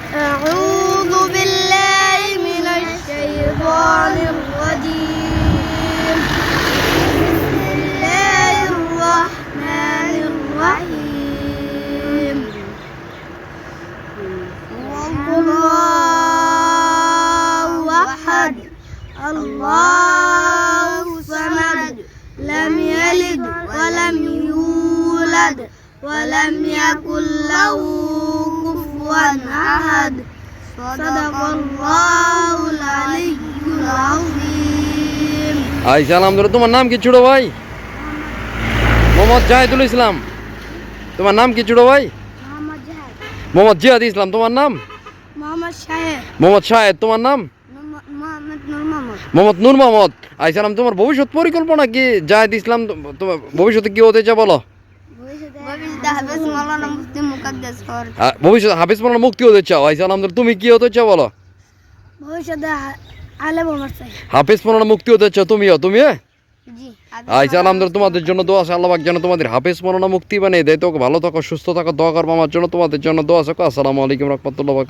أعوذ بالله من الشيطان الرجيم بسم الله الرحمن الرحيم الله أحد الله الصمد لم يلد ولم يولد ولم يكن له كفوا أحد صدق الله العلي العظيم আচ্ছা আলহামদুলিল্লাহ। তোমার নাম কি ছোট ভাই? মোহাম্মদ জাহিদুল ইসলাম। তোমার নাম কি ছোট ভাই? মোহাম্মদ জাহেদ মোহাম্মদ জিয়াদ ইসলাম। তোমার নাম? মোহাম্মদ শাহেদ মোহাম্মদ শাহেদ। তোমার নাম? মোহাম্মদ নূর মোহাম্মদ মোহাম্মদ নূর মোহাম্মদ। আচ্ছা তোমার ভবিষ্যৎ পরিকল্পনা কি? জাহিদ ইসলাম তোমার ভবিষ্যতে কি হতে চাও বলো? ভবিষ্যতে হাফেজ মাওলানা মুফতি মুকাদ্দাস হওয়ার ভবিষ্যতে হাফিজ মাওলানা মুফতি হতে চাও। আচ্ছা আলহামদুলিল্লাহ। তুমি কি হতে চাও বলো? ভবিষ্যতে আলেম হওয়ার চাই। হাফিজ মাওলানা মুফতি হতে চাও তুমিও? তুমি? জি আচ্ছা আলহামদুলিল্লাহ। তোমাদের জন্য দোয়া আছে, আল্লাহ পাক যেন তোমাদের হাফেজ মাওলানা মুফতি বানিয়ে দেয়। তো ভালো থাকো, সুস্থ থাকো, দোয়া করবো আমার জন্য, তোমাদের জন্য দোয়া আছে। আসসালামু আলাইকুম রাহমাতুল্লাহি ওয়া বারাকাতুহু।